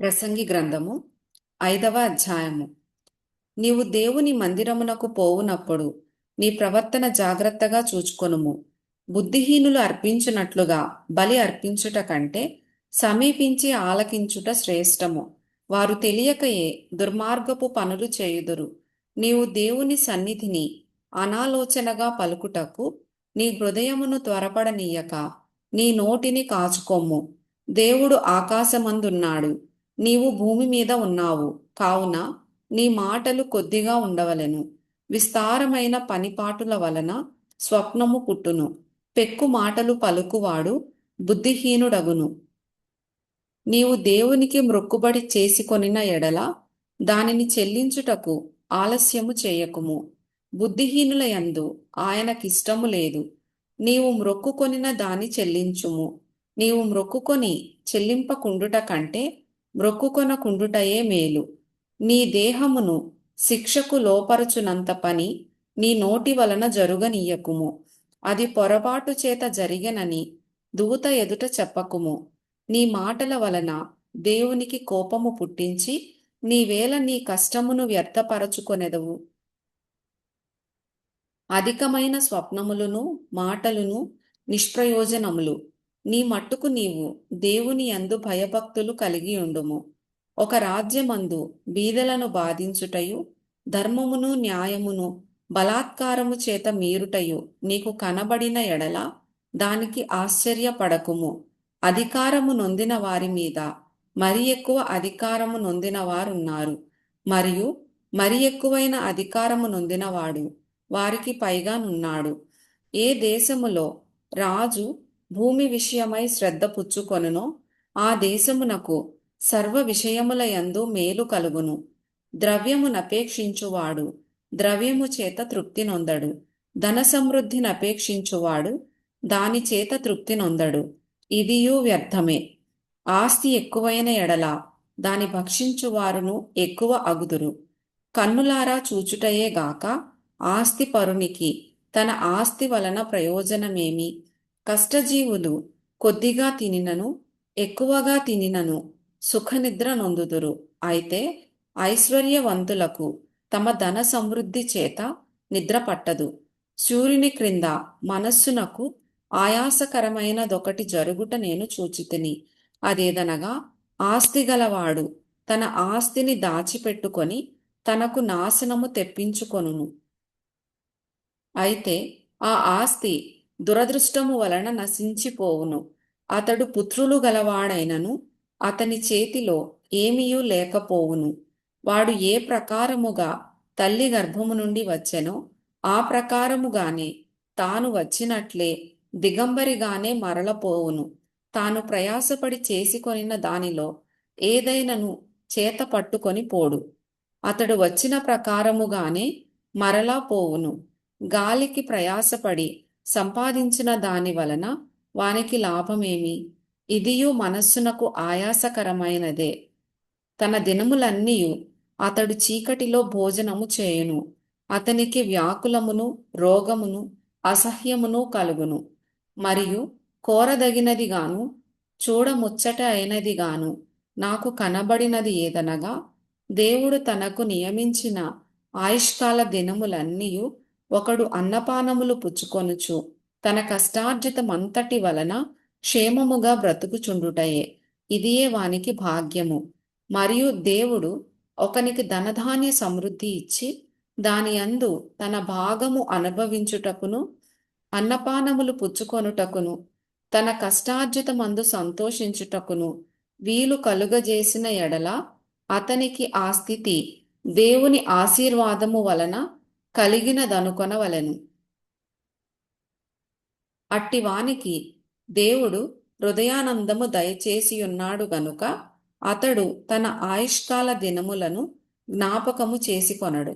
ప్రసంగి గ్రంథము 5వ అధ్యాయము. నీవు దేవుని మందిరమునకు పోవునప్పుడు నీ ప్రవర్తన జాగ్రత్తగా చూచుకొనుము. బుద్ధిహీనులు అర్పించునట్లుగా బలి అర్పించుట కంటే సమీపించి ఆలకించుట శ్రేష్టము. వారు తెలియకయే దుర్మార్గపు పనులు చేయుదురు. నీవు దేవుని సన్నిధిని అనాలోచనగా పలుకుటకు నీ హృదయమును త్వరపడనీయక నీ నోటిని కాచుకొమ్ము. దేవుడు ఆకాశమందున్నాడు, నీవు భూమి మీద ఉన్నావు. కావున నీ మాటలు కొద్దిగా ఉండవలెను. విస్తారమైన పనిపాటుల వలన స్వప్నము పుట్టును. పెక్కు మాటలు పలుకువాడు బుద్ధిహీనుడగును. నీవు దేవునికి మ్రొక్కుబడి చేసుకొనిన ఎడల దానిని చెల్లించుటకు ఆలస్యము చేయకుము. బుద్ధిహీనుల యందు ఆయనకిష్టము లేదు. నీవు మ్రొక్కుకొనిన దాని చెల్లించుము. నీవు మ్రొక్కుకొని చెల్లింపకుండుట కంటే మ్రొక్కుకొనకుండుటయే మేలు. నీ దేహమును శిక్షకు లోపరచునంత పని నీ నోటి వలన జరుగనీయకుము. అది పొరపాటు చేత జరిగెనని దూత ఎదుట చెప్పకుము. నీ మాటల వలన దేవునికి కోపము పుట్టించి నీవేళ నీ కష్టమును వ్యర్థపరచుకొనెదవు. అధికమైన స్వప్నములను మాటలును నిష్ప్రయోజనములు. నీ మట్టుకు నీవు దేవుని యందు భయభక్తులు కలిగి ఉండుము. ఒక రాజ్యమందు బీదలను బాధించుటయు ధర్మమును న్యాయమును బలాత్కారము చేత మీరుటయు నీకు కనబడిన ఎడల దానికి ఆశ్చర్యపడకుము. అధికారము నొందిన వారి మీద మరి ఎక్కువ అధికారము నొందిన వారున్నారు, మరియు మరి ఎక్కువైన అధికారము నొందినవాడు వారికి పైగానున్నాడు. ఏ దేశములో రాజు భూమి విషయమై శ్రద్ధ పుచ్చుకొనునో ఆ దేశమునకు సర్వ విషయముల యందు మేలు కలుగును. ద్రవ్యమునపేక్షించువాడు ద్రవ్యము చేత తృప్తి నొందడు. ధన సమృద్ధినపేక్షించువాడు దాని చేత తృప్తి నొందడు. ఇదియు వ్యర్థమే. ఆస్తి ఎక్కువైన ఎడల దాని భక్షించువారును ఎక్కువ అగుదురు. కన్నులారా చూచుటయే గాక ఆస్తి పరునికి తన ఆస్తి వలన ప్రయోజనమేమి? కష్టజీవులు కొద్దిగా తినినను ఎక్కువగా తినినను సుఖనిద్ర నొందుదురు. అయితే ఐశ్వర్యవంతులకు తమ ధన సమృద్ధి చేత నిద్ర పట్టదు. సూర్యుని క్రింద మనస్సునకు ఆయాసకరమైనదొకటి జరుగుట నేను చూచితిని. అదేదనగా ఆస్తి గలవాడు తన ఆస్తిని దాచిపెట్టుకొని తనకు నాశనము తెప్పించుకొనును. అయితే ఆ ఆస్తి దురదృష్టము వలన నశించిపోవును. అతడు పుత్రులు గలవాడైనను అతని చేతిలో ఏమీయూ లేకపోవును. వాడు ఏ ప్రకారముగా తల్లి గర్భము నుండి వచ్చెనో ఆ ప్రకారముగానే తాను వచ్చినట్లే దిగంబరిగానే మరలపోవును. తాను ప్రయాసపడి చేసుకొనిన దానిలో ఏదైనను చేత పట్టుకొని పోడు. అతడు వచ్చిన ప్రకారముగానే మరలా పోవును. గాలికి ప్రయాసపడి సంపాదించిన దాని వలన వానికి లాభమేమి? ఇదియు మనస్సునకు ఆయాసకరమైనదే. తన దినములన్నీయు అతడు చీకటిలో భోజనము చేయును. అతనికి వ్యాకులమును రోగమును అసహ్యమును కలుగును. మరియు కోరదగినదిగాను చూడముచ్చట అయినదిగాను నాకు కనబడినది ఏదనగా, దేవుడు తనకు నియమించిన ఆయుష్కాల దినములన్నీయు ఒకడు అన్నపానములు పుచ్చుకొనుచు తన కష్టార్జితమంతటి వలన క్షేమముగా బ్రతుకుచుండుటయే. ఇదియే వానికి భాగ్యము. మరియు దేవుడు ఒకనికి ధనధాన్య సమృద్ధి ఇచ్చి దాని యందు తన భాగము అనుభవించుటకును అన్నపానములు పుచ్చుకొనుటకును తన కష్టార్జితమందు సంతోషించుటకును వీలు కలుగజేసిన ఎడల అతనికి ఆ స్థితి దేవుని ఆశీర్వాదము వలన కలిగినదనుకొనవలెను. అట్టివానికి దేవుడు హృదయానందము దయచేసియున్నాడు గనుక అతడు తన ఆయుష్కాల దినములను జ్ఞాపకము చేసుకొనడు.